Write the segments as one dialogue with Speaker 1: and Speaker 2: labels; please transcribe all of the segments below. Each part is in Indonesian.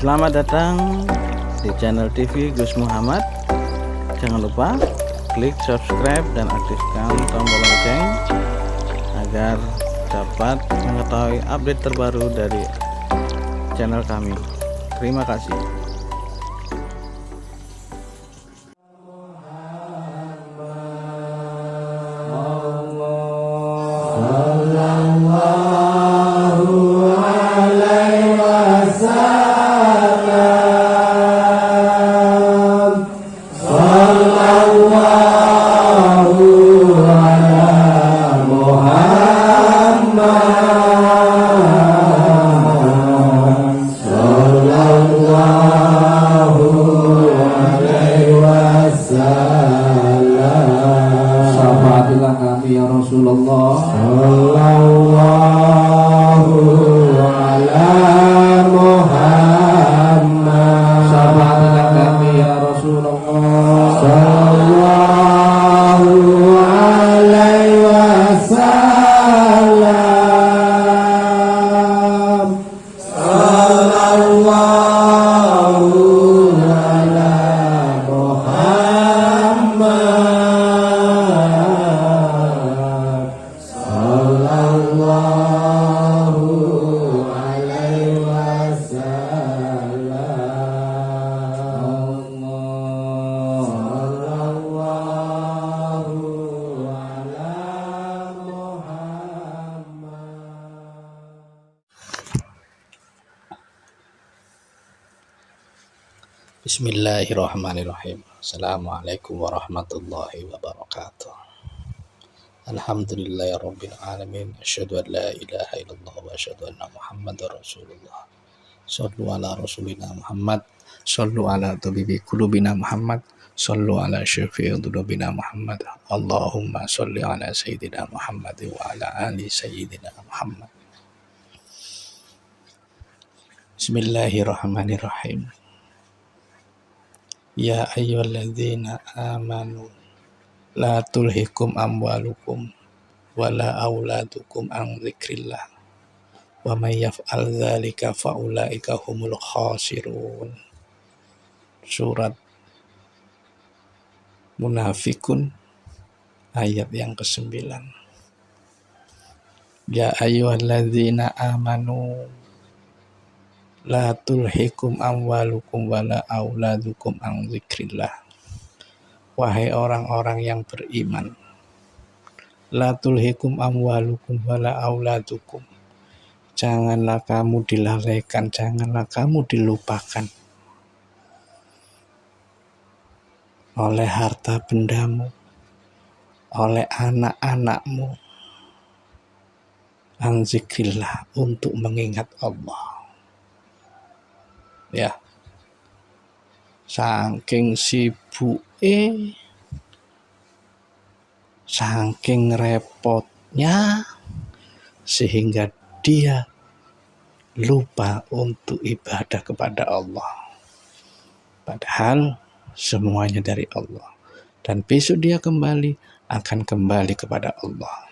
Speaker 1: Selamat datang di channel TV Gus Muhammad. Jangan lupa klik subscribe dan aktifkan tombol lonceng agar dapat mengetahui update terbaru dari channel kami. Terima kasih.
Speaker 2: Syafa'atilah kami ya Rasulullah.
Speaker 3: Sallallahu ala Muhammad.
Speaker 2: Syafa'atilah kami ya Rasulullah.
Speaker 3: Sallallahu alaihi wasallam. Sallallahu ala Muhammad. Sallallahu alaihi wasallam. Sallallahu ala Muhammad.
Speaker 4: Bismillahirrahmanirrahim. Assalamualaikum warahmatullahi wabarakatuh. Alhamdulillahirabbil alamin. Asyhadu an la ilaha illallah wa asyhadu anna Muhammadar Rasulullah. Shallu ala rasulina Muhammad. Shallu ala tabibi qulubina Muhammad. Shallu ala syafi'i dzunubina Muhammad. Allahumma shalli ala sayyidina Muhammad wa ala ali sayyidina Muhammad. Bismillahirrahmanirrahim. Ya ayyuhalladzina amanu la tulhikum amwalukum wala auladukum an dzikrillah wa may yaf'al dzalika faulaika humul khasirun. Surat Munafikun ayat yang ke-9. Ya ayyuhalladzina amanu la tulhikum amwalukum wala auladukum an dzikrillah. Wahai orang-orang yang beriman, la tulhikum amwalukum wala auladukum, janganlah kamu dilalaikan, janganlah kamu dilupakan oleh harta bendamu, oleh anak-anakmu, an dzikrillah, untuk mengingat Allah. Ya, saking sibuke, saking repotnya, sehingga dia lupa untuk ibadah kepada Allah. Padahal semuanya dari Allah, dan besok dia akan kembali kepada Allah.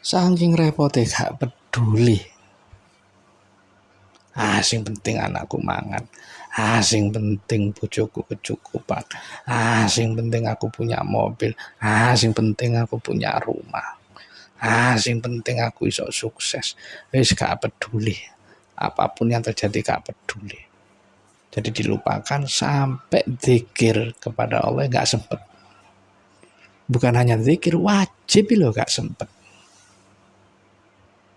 Speaker 4: Saking repotnya gak peduli. Sing penting anakku mangan, sing penting bojoku kecukupan, sing penting aku punya mobil, sing penting aku punya rumah, sing penting aku iso sukses. Wis gak peduli, apapun yang terjadi gak peduli. Jadi dilupakan sampai zikir kepada Allah gak sempet. Bukan hanya zikir, wajib loh gak sempet.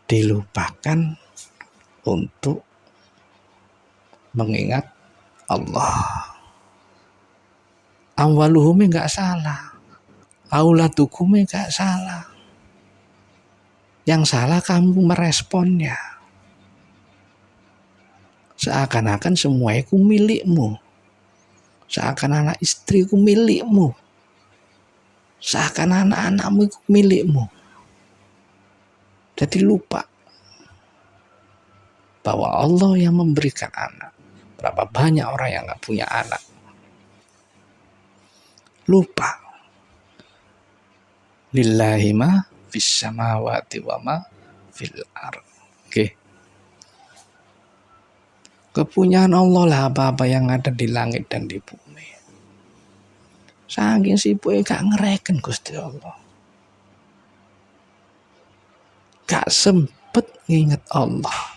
Speaker 4: Dilupakan untuk mengingat Allah. Amwaluhum enggak salah, auladukum enggak salah. Yang salah kamu meresponnya. Seakan-akan semua itu milikmu. Seakan anak istriku milikmu. Seakan anak-anakmu itu milikmu. Jadi lupa bahwa Allah yang memberikan anak. Berapa banyak orang yang gak punya anak. Lupa. Lillahi ma fis samawati wa ma fil ardh. Oke. Kepunyaan Allah lah apa-apa yang ada di langit dan di bumi. Saking sibuknya gak ngereken Gusti Allah. Gak sempet nginget Allah.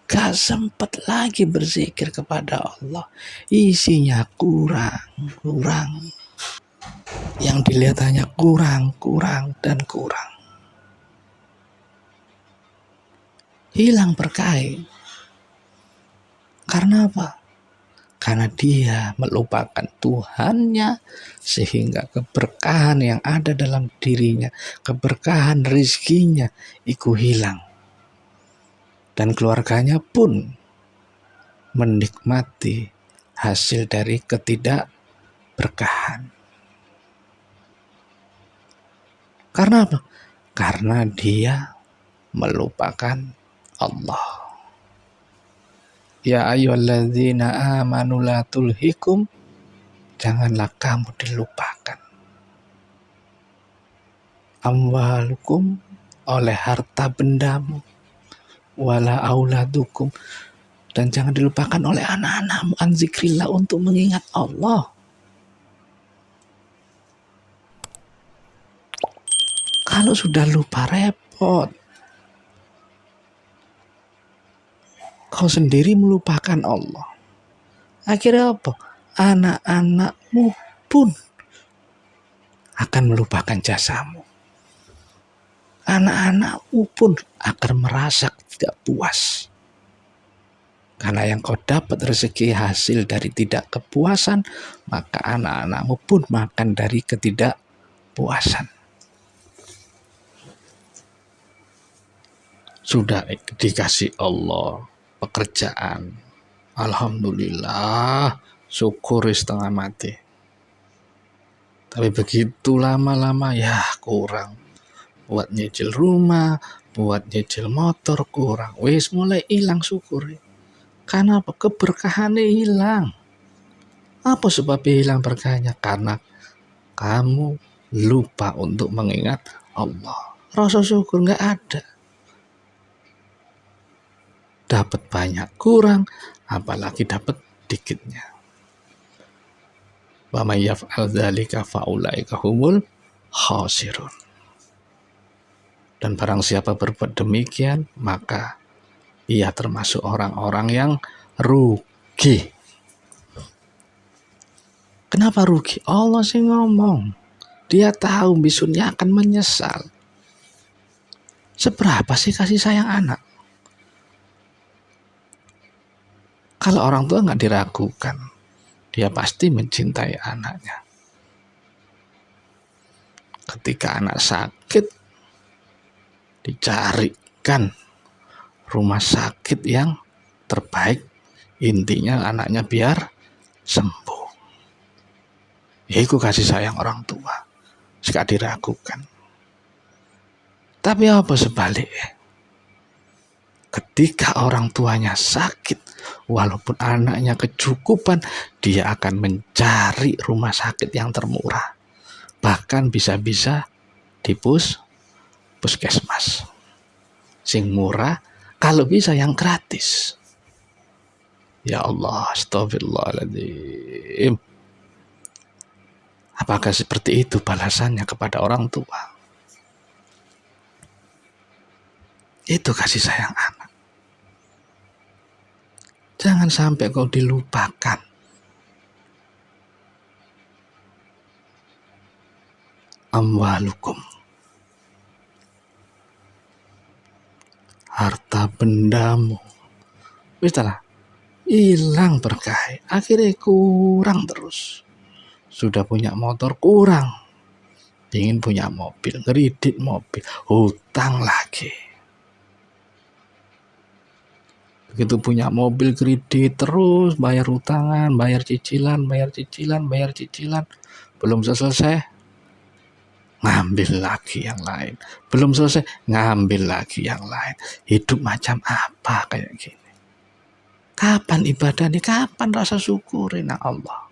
Speaker 4: Gak sempet lagi berzikir kepada Allah. Isinya kurang. Yang dilihat hanya kurang, dan kurang. Hilang berkah. Karena apa? Karena dia melupakan Tuhannya, sehingga keberkahan yang ada dalam dirinya, keberkahan rezekinya itu hilang. Dan keluarganya pun menikmati hasil dari ketidakberkahan. Karena apa? Karena dia melupakan Allah. Ya ayyuhalladzina amanu la tulhikum, janganlah kamu dilupakan amwalukum, oleh harta bendamu, wala auladukum, dan jangan dilupakan oleh anak-anakmu an zikrillah, untuk mengingat Allah. Kalau sudah lupa repot. Kau sendiri melupakan Allah. Akhirnya apa? Anak-anakmu pun akan melupakan jasamu. Anak-anakmu pun akan merasa tidak puas. Karena yang kau dapat rezeki hasil dari tidak kepuasan, maka anak-anakmu pun makan dari ketidakpuasan. Sudah dikasih Allah pekerjaan, alhamdulillah, syukuri setengah mati. Tapi begitu lama-lama ya kurang. Buat nyicil rumah, buat nyicil motor kurang. Wis mulai hilang syukuri. Karena apa? Keberkahannya hilang. Apa sebabnya hilang berkahnya? Karena kamu lupa untuk mengingat Allah. Rasa syukur nggak ada. Dapat banyak kurang, apalagi dapat dikitnya. Wa may yaf'al dzalika fa ulaika humul khasirun. Dan barang siapa berbuat demikian, maka ia termasuk orang-orang yang rugi. Kenapa rugi? Allah sih ngomong. Dia tahu besoknya akan menyesal. Seberapa sih kasih sayang anak? Kalau orang tua nggak diragukan, dia pasti mencintai anaknya. Ketika anak sakit, dicarikan rumah sakit yang terbaik. Intinya anaknya biar sembuh. Itu kasih sayang orang tua. Nggak diragukan. Tapi apa sebaliknya? Ketika orang tuanya sakit, walaupun anaknya kecukupan, dia akan mencari rumah sakit yang termurah. Bahkan bisa-bisa di puskesmas. Sing murah, kalau bisa yang gratis. Ya Allah, astagfirullahaladzim. Apakah seperti itu balasannya kepada orang tua? Itu kasih sayang anak. Jangan sampai kau dilupakan. Amwalukum, harta bendamu. Wistahlah, hilang berkah. Akhirnya kurang terus. Sudah punya motor kurang. Ingin punya mobil, kredit mobil, hutang lagi. Begitu punya mobil kredit terus bayar hutangan, bayar cicilan, belum selesai ngambil lagi yang lain, belum selesai ngambil lagi yang lain. Hidup macam apa kayak gini? Kapan ibadah nih? Kapan rasa syukurin Allah?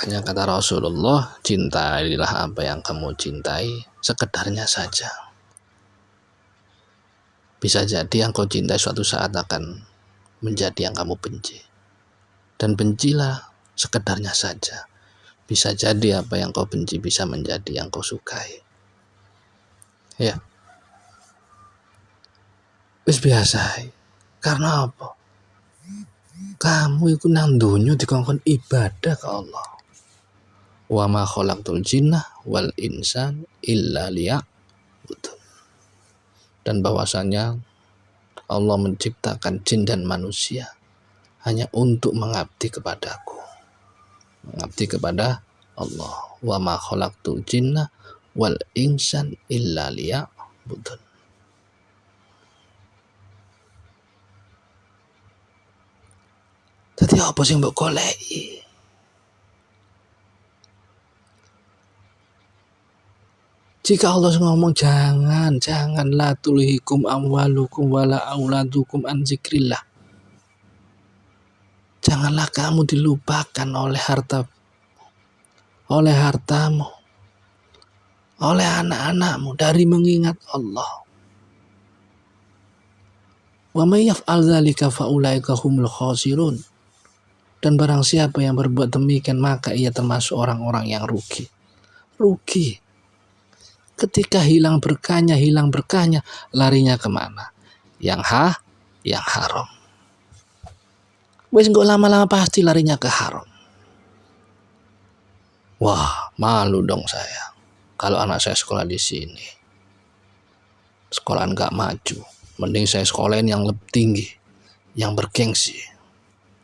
Speaker 4: Hanya kata Rasulullah, cintailah apa yang kamu cintai, sekedarnya saja. Bisa jadi yang kau cintai suatu saat akan menjadi yang kamu benci. Dan bencilah sekedarnya saja. Bisa jadi apa yang kau benci bisa menjadi yang kau sukai. Ya. Wis biasa. Karena apa? Kamu iku nang donya dikongkon ibadah ke Allah. Wa ma khalaqtul jinna wal insan illa liya'budun. Dan bahwasanya Allah menciptakan jin dan manusia hanya untuk mengabdi kepadaku. Mengabdi kepada Allah. Wa ma khalaqtul jinna wal insan illa liya'budun. Dadi apa sing mbok goleki? Jika Allah ngomong janganlah tulhikum amwalukum wala auladukum an zikrillah. Janganlah kamu dilupakan oleh hartamu, oleh anak-anakmu dari mengingat Allah. Wa may yaf'al dzalika fa ulaika humul khasirun. Dan barang siapa yang berbuat demikian maka ia termasuk orang-orang yang rugi. Rugi. Ketika hilang berkahnya, larinya kemana? Yang haram. Wes nggak lama-lama pasti larinya ke haram. Wah, malu dong saya. Kalau anak saya sekolah di sini, sekolah nggak maju. Mending saya sekolahin yang lebih tinggi, yang bergengsi.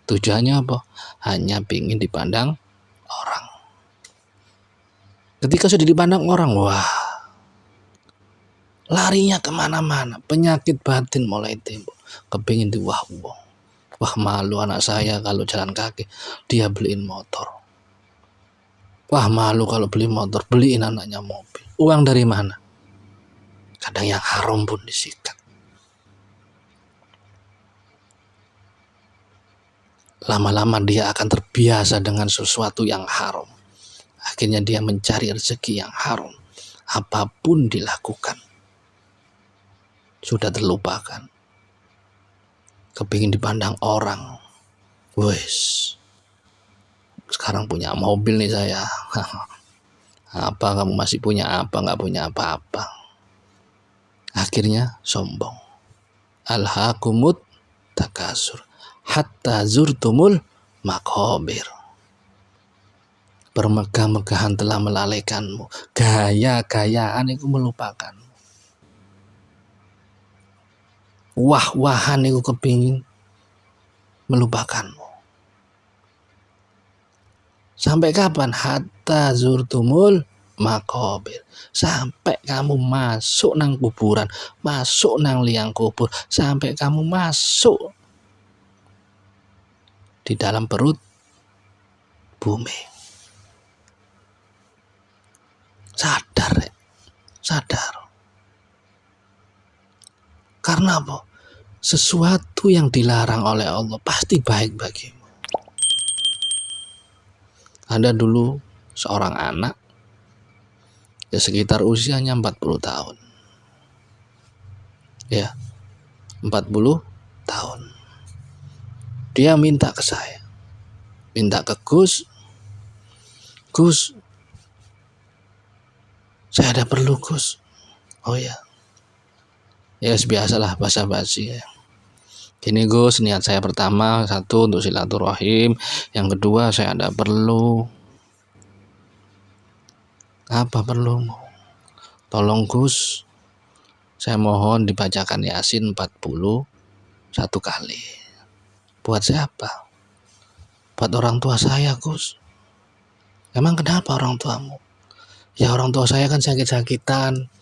Speaker 4: Tujuannya apa? Hanya pingin dipandang orang. Ketika sudah dipandang orang, wah, larinya kemana-mana. Penyakit batin mulai timbul. Kepingin diwah-wah. Wah, malu anak saya kalau jalan kaki, dia beliin motor. Wah, malu kalau beli motor, beliin anaknya mobil. Uang dari mana? Kadang yang haram pun disikat. Lama-lama dia akan terbiasa dengan sesuatu yang haram. Akhirnya dia mencari rezeki yang haram. Apapun dilakukan. Sudah terlupakan. Kepingin dipandang orang. Wes. Sekarang punya mobil nih saya. Apa kamu masih punya apa? Nggak punya apa-apa. Akhirnya sombong. Alhaakumut takasur. Hatta zurtumul maqabir. Bermegah-megahan telah melalaikanmu. Gaya-gayaan itu melupakanmu. Wah-wahan itu kepingin melupakanmu. Sampai kapan? Hatta zurtumul maqabir. Sampai kamu masuk nang kuburan, masuk nang liang kubur, sampai kamu masuk di dalam perut bumi. Sadar. Karena apa? Sesuatu yang dilarang oleh Allah pasti baik bagimu. Ada dulu seorang anak, ya sekitar usianya 40 tahun. Ya, 40 tahun. Dia minta ke saya. Minta ke Gus, saya ada perlu Gus. Oh ya. Ya biasalah basa-basi ya. Gini Gus, niat saya pertama, satu untuk silaturahim, yang kedua saya ada perlu. Apa perlumu? Tolong Gus, saya mohon dibacakan Yasin 41 kali. Buat siapa? Buat orang tua saya Gus. Emang kenapa orang tuamu? Ya orang tua saya kan sakit-sakitan.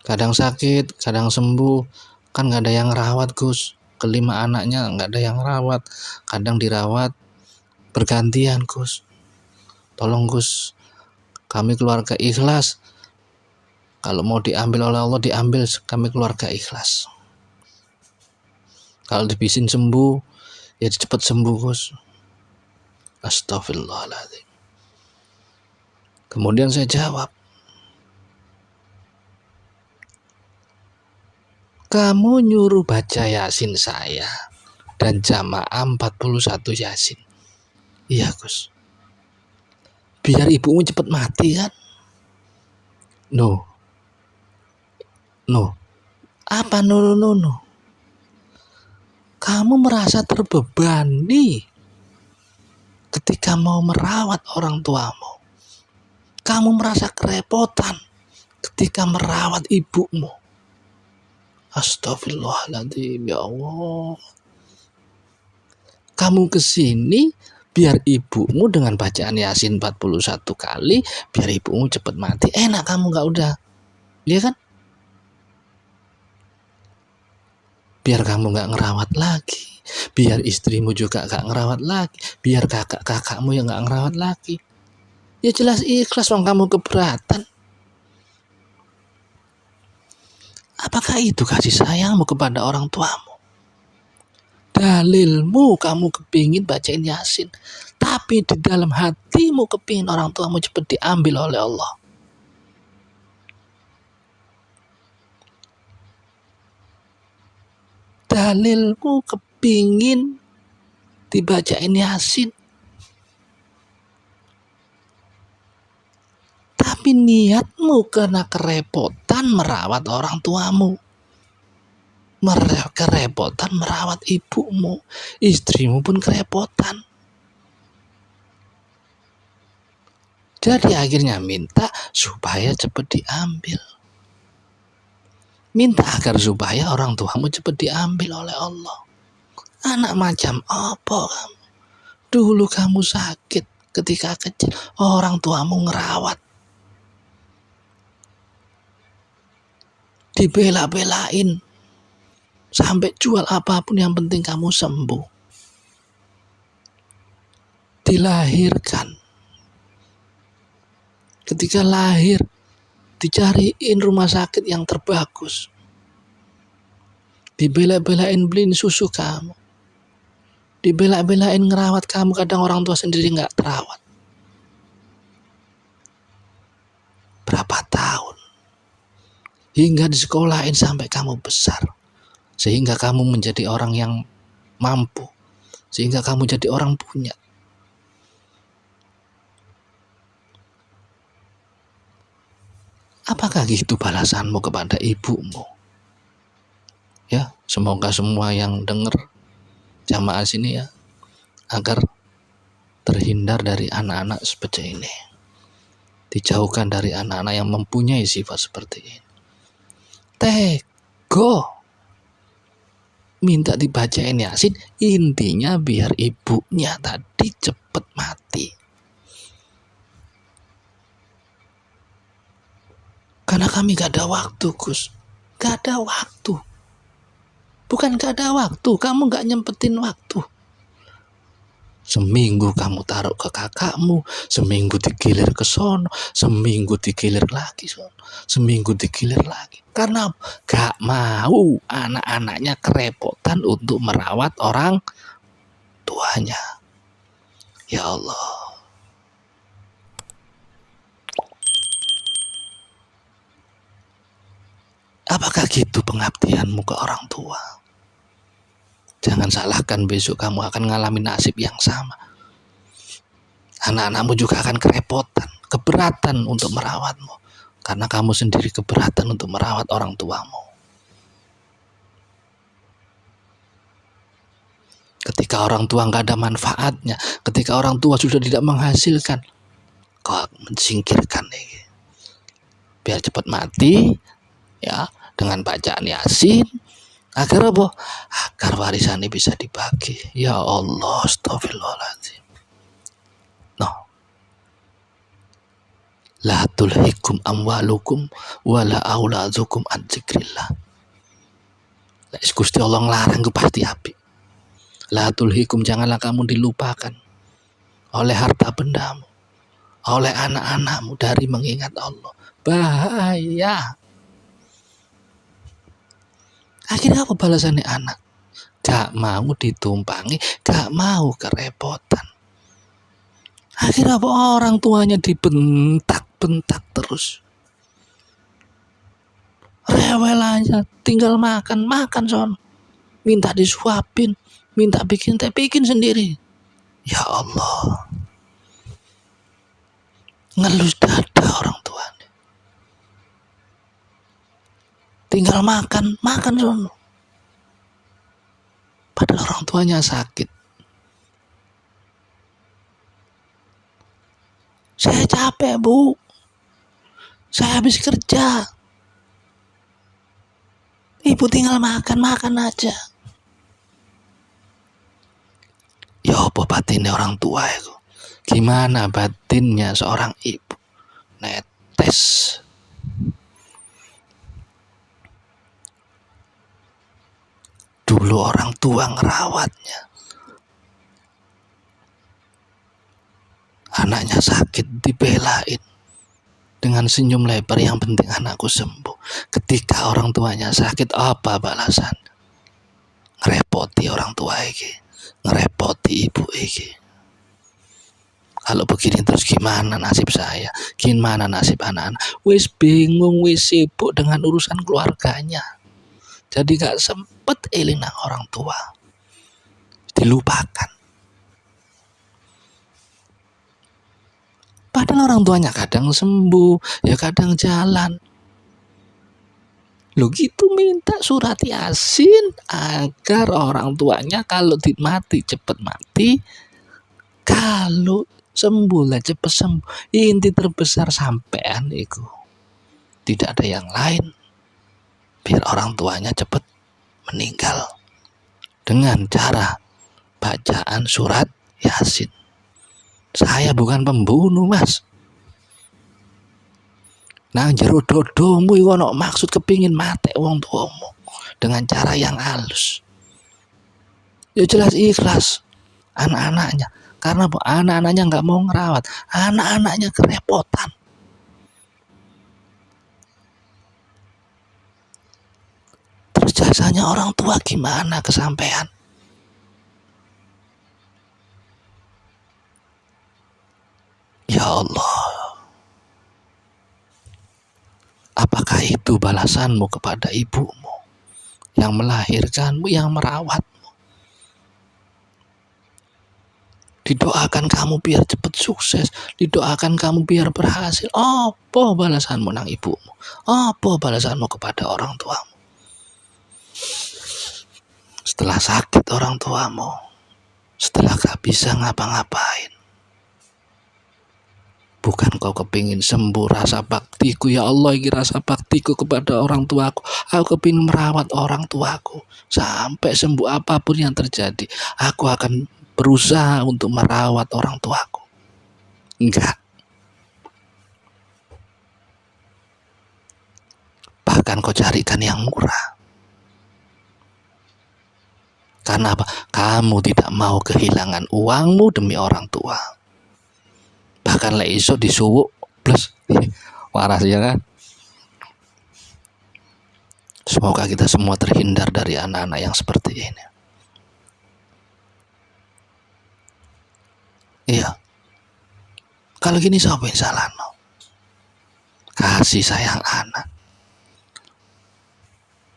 Speaker 4: Kadang sakit, kadang sembuh. Kan gak ada yang rawat Gus. Kelima anaknya gak ada yang rawat. Kadang dirawat bergantian Gus. Tolong Gus, kami keluarga ikhlas. Kalau mau diambil oleh Allah, diambil, kami keluarga ikhlas. Kalau dibisin sembuh, ya cepat sembuh Gus. Astagfirullahaladzim. Kemudian saya jawab, Kamu nyuruh baca Yasin saya dan jamaah 41 Yasin. Iya Gus. Biar ibumu cepat mati kan? No. Apa no? Kamu merasa terbebani ketika mau merawat orang tuamu. Kamu merasa kerepotan ketika merawat ibumu. Astagfirullahaladzim, ya Allah. Kamu kesini biar ibumu dengan bacaan Yasin 41 kali, biar ibumu cepat mati. Enak kamu gak udah. Iya kan? Biar kamu gak ngerawat lagi. Biar istrimu juga gak ngerawat lagi. Biar kakak-kakakmu yang gak ngerawat lagi. Ya jelas ikhlas wong kamu keberatan. Apakah itu kasih sayangmu kepada orang tuamu? Dalilmu kamu kepingin bacain Yasin, tapi di dalam hatimu kepingin orang tuamu cepat diambil oleh Allah. Dalilmu kepingin dibacain Yasin, tapi niatmu karena kerepotan merawat orang tuamu, kerepotan merawat ibumu, istrimu pun kerepotan. Jadi akhirnya minta supaya cepat diambil. Minta agar supaya orang tuamu cepat diambil oleh Allah. Anak macam apa kamu? Dulu kamu sakit ketika kecil, orang tuamu ngerawat. Dibela-belain. Sampai jual apapun yang penting kamu sembuh. Dilahirkan. Ketika lahir, dicariin rumah sakit yang terbagus. Dibela-belain beliin susu kamu. Dibela-belain ngerawat kamu, kadang orang tua sendiri gak terawat. Berapa tahun? Hingga disekolahin sampai kamu besar. Sehingga kamu menjadi orang yang mampu. Sehingga kamu jadi orang punya. Apakah gitu balasanmu kepada ibumu? Ya, semoga semua yang dengar jamaah sini ya, agar terhindar dari anak-anak seperti ini. Dijauhkan dari anak-anak yang mempunyai sifat seperti ini. Tego minta dibacain Yasin, intinya biar ibunya tadi cepet mati. Karena kami gak ada waktu, Gus. Gak ada waktu. Bukan gak ada waktu, kamu gak nyempetin waktu. Seminggu kamu taruh ke kakakmu, seminggu digilir ke sono, seminggu digilir lagi sono, seminggu digilir lagi. Karena gak mau anak-anaknya kerepotan untuk merawat orang tuanya. Ya Allah. Apakah gitu pengabdianmu ke orang tua? Jangan salahkan, besok kamu akan ngalamin nasib yang sama. Anak-anakmu juga akan kerepotan, keberatan untuk merawatmu. Karena kamu sendiri keberatan untuk merawat orang tuamu. Ketika orang tua gak ada manfaatnya, ketika orang tua sudah tidak menghasilkan, kau mensingkirkan nih. Biar cepat mati, ya, dengan bacaan Yasin. Agar apa? Agar warisan ini bisa dibagi. Ya Allah, astagfirullahaladzim. No. La tulhikum amwalukum wala auladukum an dzikrillah. Nek Gusti Allah nglarang ku pasti apik. La tulhikum, janganlah kamu dilupakan oleh harta bendamu, oleh anak-anakmu dari mengingat Allah. Bahaya. Akhirnya apa balasannya anak? Gak mau ditumpangi, gak mau kerepotan. Akhirnya apa? Orang tuanya dibentak-bentak terus. rewel aja, tinggal makan son. Minta disuapin, minta bikin teh, bikin sendiri. Ya Allah, ngelus dada orang tua. Tinggal makan son. Padahal orang tuanya sakit. Saya capek, Bu. Saya habis kerja. Ibu tinggal makan aja. Ya apa batinnya orang tua itu? Gimana batinnya seorang ibu? Netes. Dulu orang tua ngerawatnya. Anaknya sakit dibelain. Dengan senyum lebar, yang penting anakku sembuh. Ketika orang tuanya sakit, apa balasan? Ngerepoti orang tua iki, ngerepoti ibu iki. Kalau begini terus gimana nasib saya? Gimana nasib anak-anak? Wis bingung, wis sibuk dengan urusan keluarganya. Jadi gak sempet eling nang orang tua. Dilupakan. Padahal orang tuanya kadang sembuh, ya kadang jalan. Lo gitu minta surat Yasin agar orang tuanya kalau mati cepet mati, kalau sembuh lah cepet sembuh. Inti terbesar sampean itu tidak ada yang lain, biar orang tuanya cepet meninggal dengan cara bacaan surat Yasin. Saya bukan pembunuh, Mas. Nang jero dodomu iku ono maksud kepingin mate wong tuamu dengan cara yang halus. Ya jelas ikhlas anak-anaknya, karena anak-anaknya nggak mau ngerawat, anak-anaknya kerepotan. Terus jasanya orang tua gimana kesampean? Ya Allah, apakah itu balasanmu kepada ibumu yang melahirkanmu, yang merawatmu? Didoakan kamu biar cepat sukses, didoakan kamu biar berhasil. Apa balasanmu nang ibumu? Apa balasanmu kepada orang tuamu? Setelah sakit orang tuamu, setelah gak bisa ngapa-ngapain, bukan kau kepingin sembuh rasa baktiku, ya Allah, ini rasa baktiku kepada orang tuaku. Aku kepingin merawat orang tuaku sampai sembuh apapun yang terjadi. Aku akan berusaha untuk merawat orang tuaku. Enggak. Bahkan kau carikan yang murah. Karena apa? Kamu tidak mau kehilangan uangmu demi orang tua. Bahkan lek iso disuwuk plus waras, ya kan? Semoga kita semua terhindar dari anak-anak yang seperti ini. Iya. Kalau gini siapa yang salah, no? Kasih sayang anak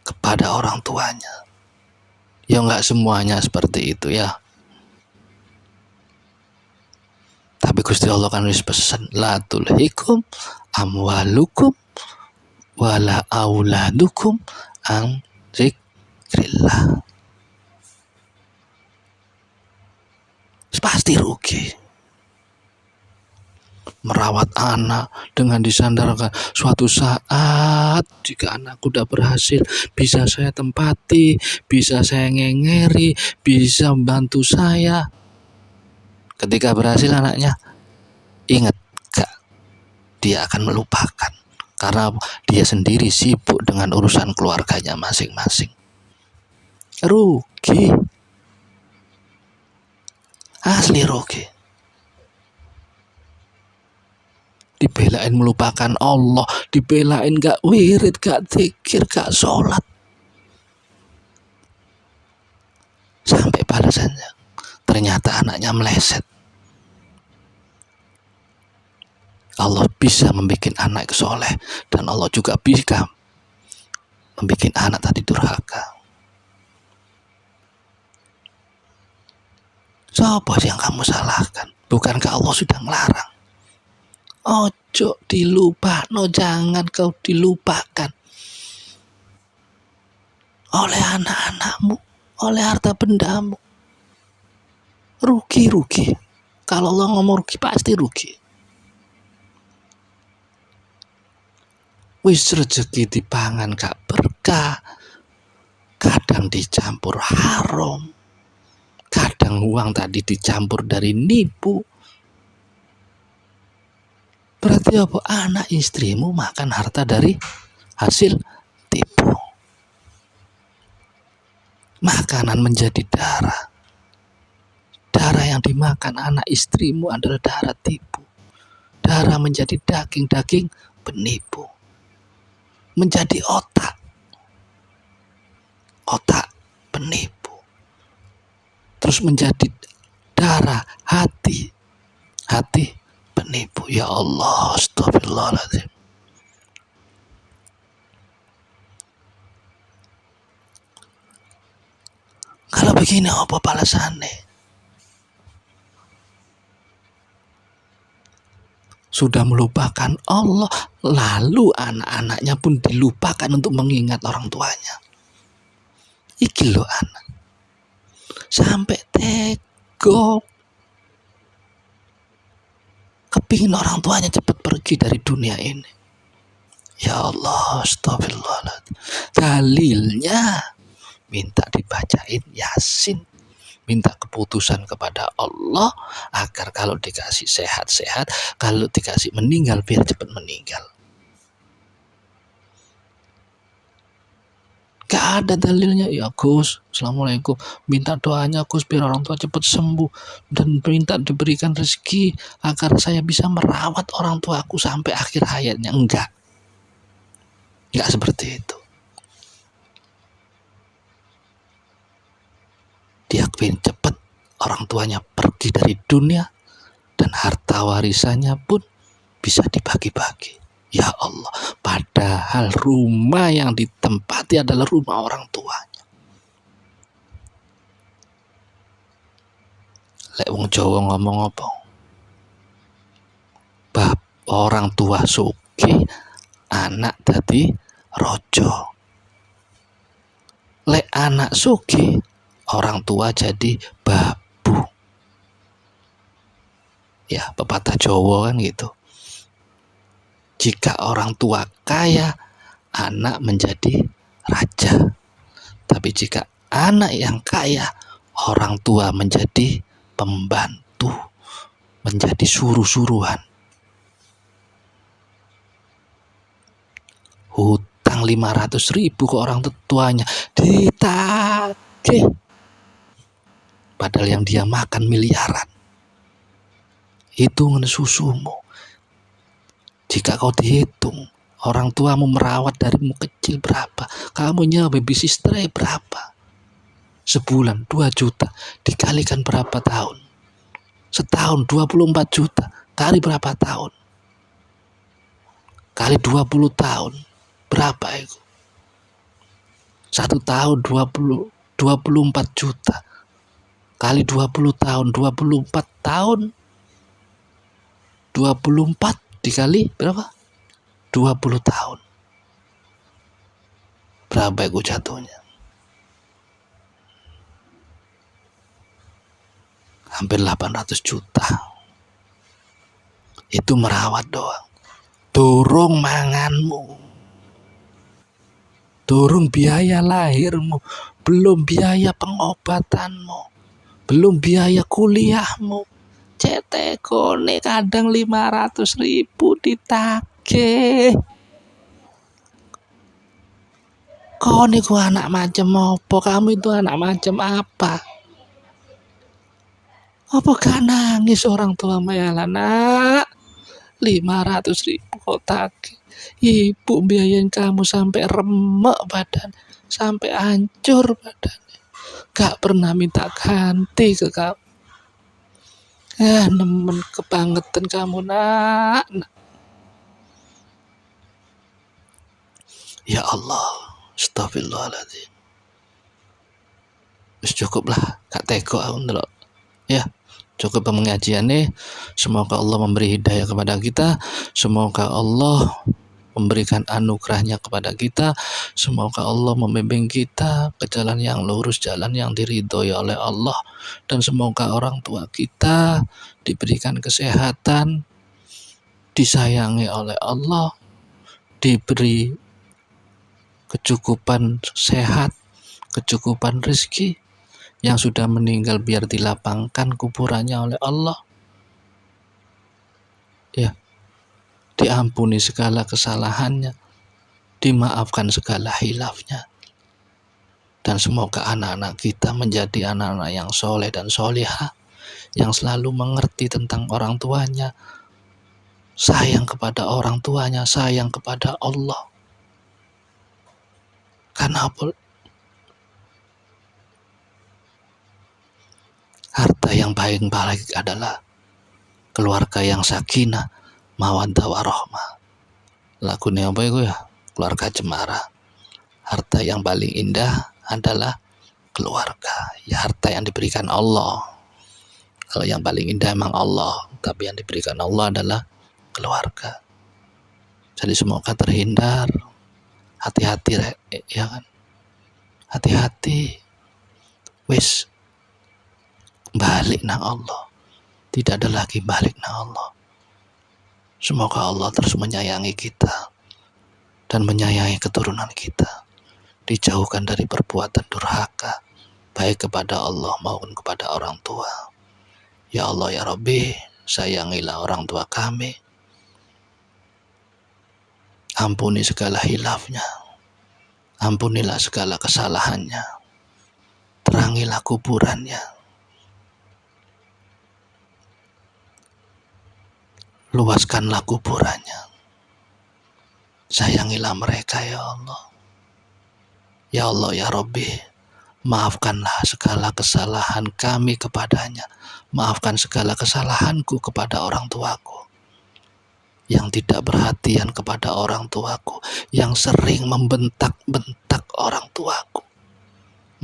Speaker 4: kepada orang tuanya. Ya enggak semuanya seperti itu, ya. Tapi Gusti Allah kan wis pesen, la tulhikum amwalukum wala auladukum an zikrillah. Pasti rugi. Merawat anak dengan disandarkan, suatu saat jika anakku udah berhasil, bisa saya tempati, bisa saya ngengeri, bisa membantu saya. Ketika berhasil anaknya, ingat gak, dia akan melupakan karena dia sendiri sibuk dengan urusan keluarganya masing-masing. Rugi, asli rugi. Dibelain melupakan Allah, dibelain gak wirid, gak zikir, gak sholat, sampai balasannya ternyata anaknya meleset. Allah bisa membuat anak soleh, dan Allah juga bisa membuat anak tadi durhaka. Siapa yang kamu salahkan? Bukankah Allah sudah melarang? Ojo dilupakan, jangan kau dilupakan oleh anak-anakmu, oleh harta bendamu. Rugi. Kalau Allah ngomong rugi, pasti rugi. Wis rezeki dipangan gak berkah, kadang dicampur haram, kadang uang tadi dicampur dari nipu. Berarti apa? Anak istrimu makan harta dari hasil tipu. Makanan menjadi darah. Darah yang dimakan anak istrimu adalah darah tipu. Darah menjadi daging penipu. Menjadi otak penipu. Terus menjadi darah hati penipu. Ya Allah, astagfirullahaladzim. Kalau begini apa balasannya? Sudah melupakan Allah, lalu anak-anaknya pun dilupakan untuk mengingat orang tuanya. Iki lo anak sampai tega kepingin orang tuanya cepat pergi dari dunia ini. Ya Allah, astagfirullahaladzim. Dalilnya minta dibacain Yasin, minta keputusan kepada Allah agar kalau dikasih sehat-sehat, kalau dikasih meninggal biar cepat meninggal. Gak ada dalilnya. Ya Gus, assalamualaikum, minta doanya Gus biar orang tua cepat sembuh dan minta diberikan rezeki agar saya bisa merawat orang tuaku sampai akhir hayatnya. Enggak seperti itu. Dia pengen cepat orang tuanya pergi dari dunia dan harta warisannya pun bisa dibagi-bagi. Ya Allah, padahal rumah yang ditempati adalah rumah orang tuanya. Lek wong Jawa ngomong apa? Bab orang tua sugih, anak dadi rojo. Lek anak sugih, orang tua jadi babu. Ya, pepatah Jawa kan gitu. Jika orang tua kaya, anak menjadi raja. Tapi jika anak yang kaya, orang tua menjadi pembantu, menjadi suruh-suruhan. Hutang 500.000 ke orang tuanya ditagih. Padahal yang dia makan miliaran. Hitungan susumu. Jika kau dihitung, orang tuamu merawat darimu kecil berapa, kamu nyawa baby sister berapa, sebulan 2 juta, dikalikan berapa tahun, setahun 24 juta, kali berapa tahun, kali 20 tahun, berapa itu? 1 tahun 24 juta, kali 20 tahun, 24 tahun, 24 dikali berapa? 20 tahun. Berapa itu jatuhnya? Hampir 800 juta. Itu merawat doang. Durung manganmu. Durung biaya lahirmu. Belum biaya pengobatanmu. Belum biaya kuliahmu. Cetekone kadang 500.000 ditagih. Kau niku anak macam apa? Kamu itu anak macam apa? Apa gak nangis orang tua Mayala? Nak, 500.000 kau tagih. Ibu biayain kamu sampai remek badan, sampai hancur badannya. Gak pernah minta ganti ke kamu. Nemen kebangetan kamu nak. Ya Allah, Astagfirullahaladzim. Wis cukup lah, gak tega aku ndelok. Ya, cukup pengajian nih. Semoga Allah memberi hidayah kepada kita. Semoga Allah memberikan anugerahnya kepada kita. Semoga Allah membimbing kita ke jalan yang lurus, jalan yang diridhoi oleh Allah. Dan semoga orang tua kita diberikan kesehatan, disayangi oleh Allah, diberi kecukupan sehat, kecukupan rezeki. Yang sudah meninggal biar dilapangkan kuburannya oleh Allah. Ya, diampuni segala kesalahannya, dimaafkan segala hilafnya. Dan semoga anak-anak kita menjadi anak-anak yang soleh dan solihah, yang selalu mengerti tentang orang tuanya, sayang kepada orang tuanya, sayang kepada Allah. Karena harta yang paling baik adalah keluarga yang sakinah, mawaddah warahmah. Lagunya apa itu ya? Keluarga cemara. Harta yang paling indah adalah keluarga. Ya, harta yang diberikan Allah. Kalau yang paling indah emang Allah, tapi yang diberikan Allah adalah keluarga. Jadi semoga terhindar. Hati-hati ya kan? Hati-hati. Wis balik nang Allah. Tidak ada lagi balik nang Allah. Semoga Allah terus menyayangi kita dan menyayangi keturunan kita, dijauhkan dari perbuatan durhaka, baik kepada Allah maupun kepada orang tua. Ya Allah ya Rabbi, sayangilah orang tua kami, ampuni segala hilafnya, ampunilah segala kesalahannya, terangilah kuburannya, luaskanlah kuburannya. Sayangilah mereka ya Allah. Ya Allah ya Rabbi, maafkanlah segala kesalahan kami kepadanya. Maafkan segala kesalahanku kepada orang tuaku, yang tidak perhatian kepada orang tuaku, yang sering membentak-bentak orang tuaku.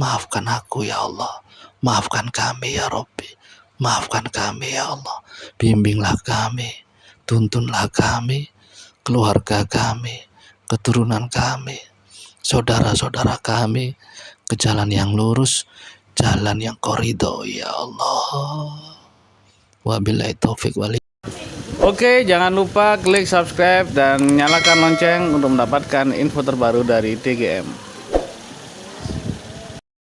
Speaker 4: Maafkan aku ya Allah. Maafkan kami ya Rabbi. Maafkan kami ya Allah. Bimbinglah kami, tuntunlah kami, keluarga kami, keturunan kami, saudara-saudara kami ke jalan yang lurus, jalan yang koridor ya Allah. Wabillahi taufik wal hidayah.
Speaker 1: Oke, jangan lupa klik subscribe dan nyalakan lonceng untuk mendapatkan info terbaru dari TGM.